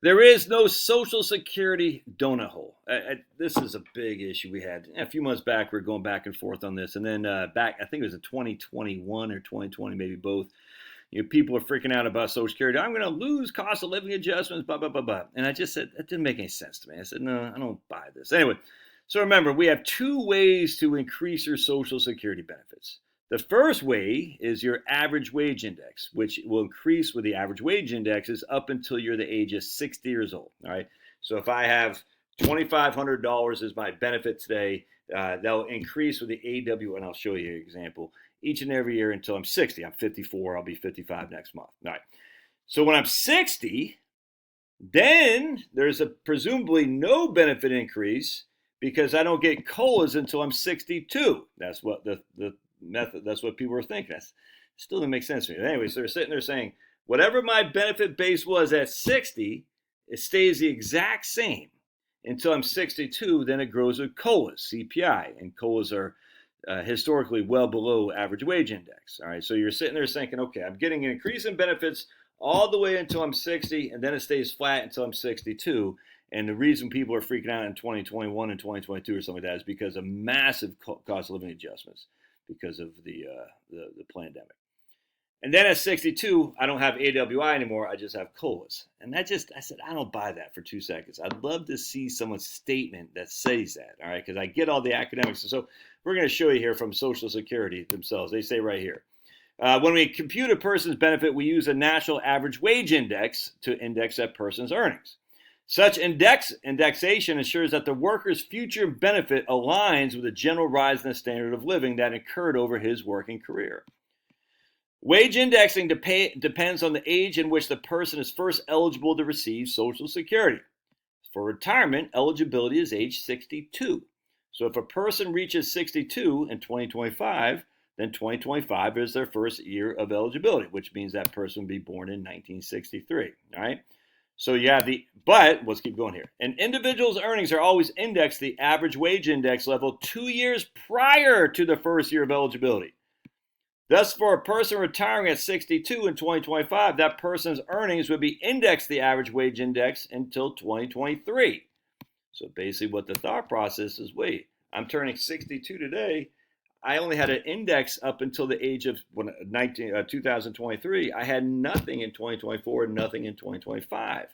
There is no Social Security donut hole. This is a big issue we had a few months back. We were going back and forth on this, and then back, I think it was in 2021 or 2020, maybe both. People are freaking out about Social Security. I'm going to lose cost of living adjustments, blah, blah, blah, blah. And I just said, that didn't make any sense to me. I said, no, I don't buy this. Anyway, so remember, we have two ways to increase your Social Security benefits. The first way is your average wage index, which will increase with the average wage indexes up until you're the age of 60 years old. All right. So if I have $2,500 as my benefit today, that'll increase with the AW, and I'll show you an example, each and every year until I'm 60. I'm 54. I'll be 55 next month. All right. So when I'm 60, then there's a presumably no benefit increase because I don't get COLAs until I'm 62. That's what the method, that's what people were thinking. That still doesn't make sense to me. But anyway, so they're sitting there saying, whatever my benefit base was at 60, it stays the exact same until I'm 62. Then it grows with COLAs, CPI, and COLAs are historically well below average wage index. All right, so you're sitting there thinking, okay, I'm getting an increase in benefits all the way until I'm 60, and then it stays flat until I'm 62. And the reason people are freaking out in 2021 and 2022 or something like that is because of massive cost of living adjustments because of the pandemic. And then at 62, I don't have AWI anymore. I just have COLAs. And I said, I don't buy that for 2 seconds. I'd love to see someone's statement that says that, all right? Because I get all the academics. So we're going to show you here from Social Security themselves. They say right here, when we compute a person's benefit, we use a national average wage index to index that person's earnings. Such indexation ensures that the worker's future benefit aligns with the general rise in the standard of living that occurred over his working career. Wage indexing depends on the age in which the person is first eligible to receive Social Security. For retirement, eligibility is age 62. So if a person reaches 62 in 2025, then 2025 is their first year of eligibility, which means that person will be born in 1963. All right. So you have but let's keep going here. An individual's earnings are always indexed to the average wage index level 2 years prior to the first year of eligibility. Thus, for a person retiring at 62 in 2025, that person's earnings would be indexed to the average wage index until 2023. So basically what the thought process is, wait, I'm turning 62 today. I only had an index up until the age of 2023. I had nothing in 2024, nothing in 2025.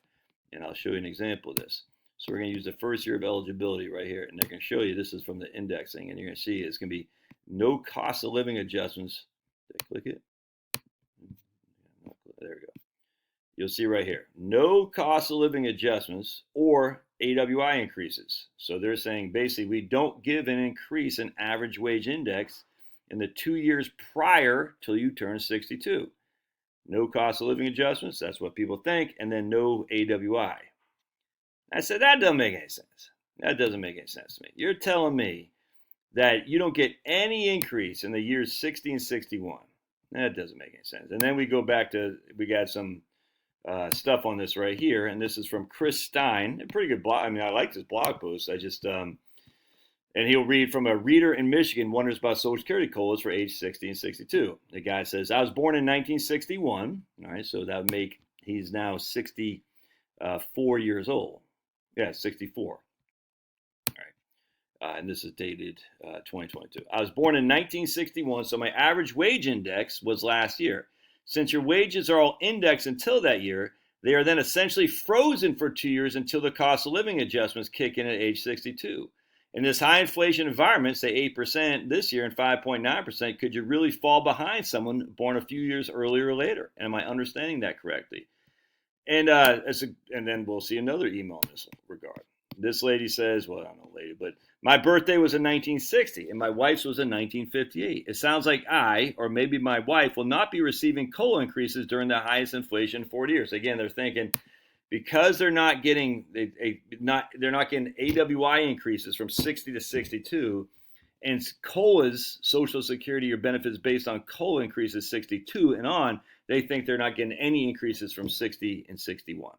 And I'll show you an example of this. So we're going to use the first year of eligibility right here. And they're going to show you this is from the indexing. And you're going to see it's going to be no cost of living adjustments. Did I click it? There we go. You'll see right here, no cost of living adjustments or AWI increases. So they're saying basically we don't give an increase in average wage index in the 2 years prior till you turn 62. No cost of living adjustments, that's what people think, and then no AWI. I said, that doesn't make any sense. That doesn't make any sense to me. You're telling me that you don't get any increase in the years 60 and 61. That doesn't make any sense. And then we go back to, we got some stuff on this right here, and this is from Chris Stein, a pretty good blog. I mean, I like this blog post. And he'll read from a reader in Michigan wonders about Social Security COLAs for age 60 and 62. The guy says, I was born in 1961. All right, so that would make, he's now 64 years old. Yeah, 64. All right, and this is dated 2022. I was born in 1961, so my average wage index was last year. Since your wages are all indexed until that year, they are then essentially frozen for 2 years until the cost of living adjustments kick in at age 62. In this high inflation environment, say 8% this year and 5.9%, could you really fall behind someone born a few years earlier or later? Am I understanding that correctly? And then we'll see another email in this regard. This lady says, well, I don't know, lady, but my birthday was in 1960 and my wife's was in 1958. It sounds like I, or maybe my wife, will not be receiving COLA increases during the highest inflation in 40 years. Again, they're thinking because they're not getting AWI increases from 60 to 62, and COLAs, Social Security or benefits based on COLA increases 62 and on, they think they're not getting any increases from 60 and 61.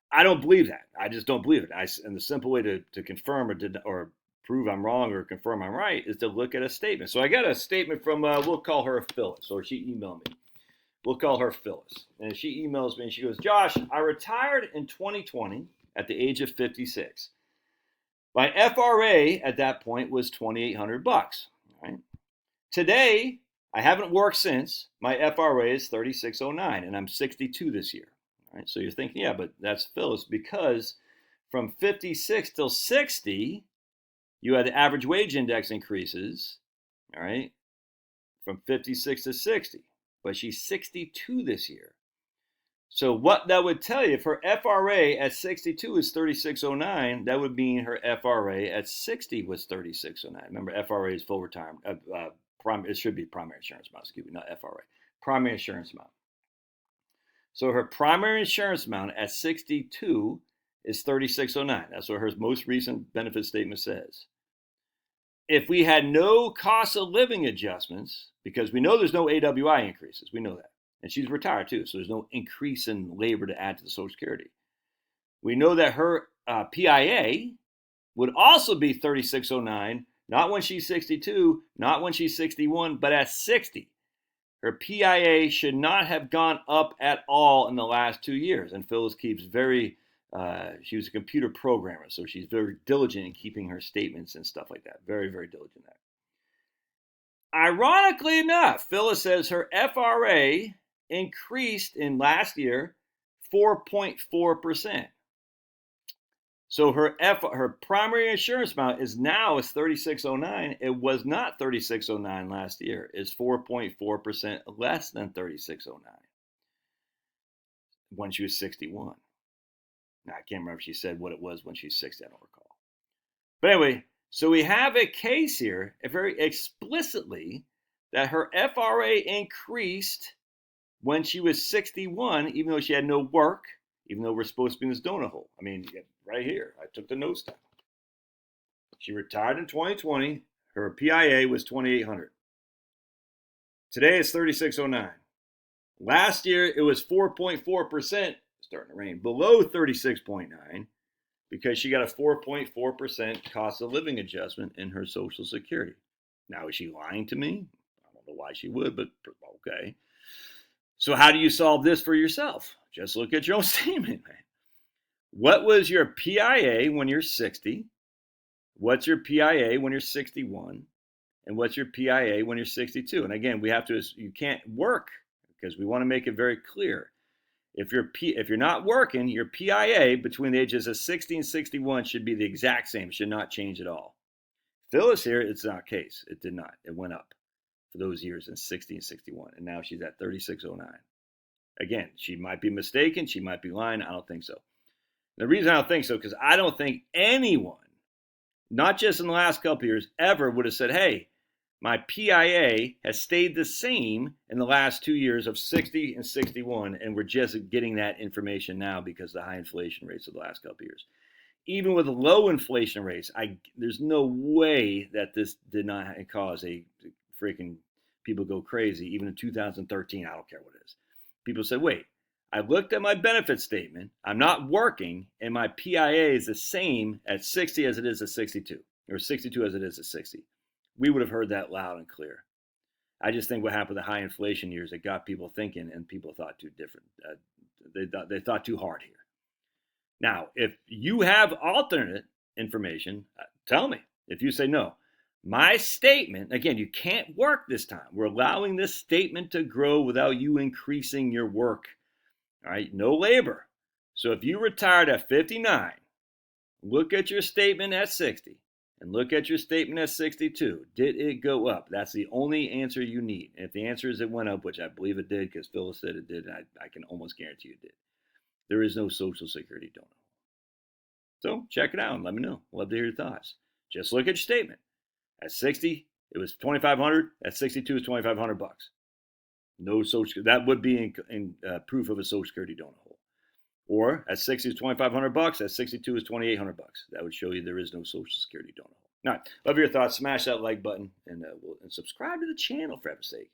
I don't believe that. I just don't believe it. And the simple way to confirm or prove I'm wrong or confirm I'm right is to look at a statement. So I got a statement from, we'll call her Phyllis, or she emailed me. We'll call her Phyllis. And she emails me and she goes, Josh, I retired in 2020 at the age of 56. My FRA at that point was $2,800. Right? Today, I haven't worked since. My FRA is 3609, and I'm 62 this year. All right? So you're thinking, yeah, but that's Phyllis, because from 56 till 60, you had the average wage index increases, all right, from 56 to 60. But she's 62 this year. So what that would tell you, if her FRA at 62 is 3609, that would mean her FRA at 60 was 3609. Remember, FRA is full retirement. It should be primary insurance amount, excuse me, not FRA. Primary insurance amount. So her primary insurance amount at 62 is 3609. That's what her most recent benefit statement says. If we had no cost of living adjustments, because we know there's no AWI increases, we know that. And she's retired too, so there's no increase in labor to add to the Social Security. We know that her PIA would also be 3609, not when she's 62, not when she's 61, but at 60. Her PIA should not have gone up at all in the last 2 years. And Phyllis keeps she was a computer programmer, so she's very diligent in keeping her statements and stuff like that. Very, very diligent at that. Ironically enough, Phyllis says her FRA increased in last year 4.4%. So her primary insurance amount is 3609. It was not 3609 last year. It's 4.4% less than 3609 when she was 61. Now, I can't remember if she said what it was when she's 60. I don't recall. But anyway, so we have a case here, very explicitly, that her FRA increased when she was 61, even though she had no work, even though we're supposed to be in this donut hole. I mean, right here, I took the notes down. She retired in 2020. Her PIA was 2,800. Today it's 3609. Last year it was 4.4%, starting to rain, below 36.9, because she got a 4.4% cost of living adjustment in her Social Security. Now, is she lying to me? I don't know why she would, but okay. So how do you solve this for yourself? Just look at your own statement, man. What was your PIA when you're 60? What's your PIA when you're 61? And what's your PIA when you're 62? And again, you can't work, because we want to make it very clear. If you're not working, your PIA between the ages of 60 and 61 should be the exact same. It should not change at all. Phyllis here, it's not the case. It did not. It went up for those years in 60 and 61. And now she's at 3609. Again, she might be mistaken. She might be lying. I don't think so. The reason I don't think so, because I don't think anyone, not just in the last couple of years, ever would have said, hey, my PIA has stayed the same in the last 2 years of 60 and 61, and we're just getting that information now because of the high inflation rates of the last couple of years. Even with low inflation rates, there's no way that this did not cause a freaking people go crazy. Even in 2013, I don't care what it is. People said, wait, I looked at my benefit statement, I'm not working, and my PIA is the same at 60 as it is at 62, or 62 as it is at 60. We would have heard that loud and clear. I just think what happened with the high inflation years, it got people thinking, and people thought too different. They thought too hard here. Now, if you have alternate information, tell me. If you say no, my statement, again, you can't work this time. We're allowing this statement to grow without you increasing your work. All right, no labor. So if you retired at 59, look at your statement at 60. And look at your statement at 62. Did it go up? That's the only answer you need. And if the answer is it went up, which I believe it did, because Phyllis said it did, and I can almost guarantee it did, there is no Social Security donut. So check it out and let me know. Love to hear your thoughts. Just look at your statement. At 60, it was $2,500. At 62, it's $2,500. No Social. That would be in proof of a Social Security donut hole. Or at 60 is $2,500. At 62 is $2,800. That would show you there is no Social Security donut hole. All right, love your thoughts. Smash that like button and subscribe to the channel for heaven's sake.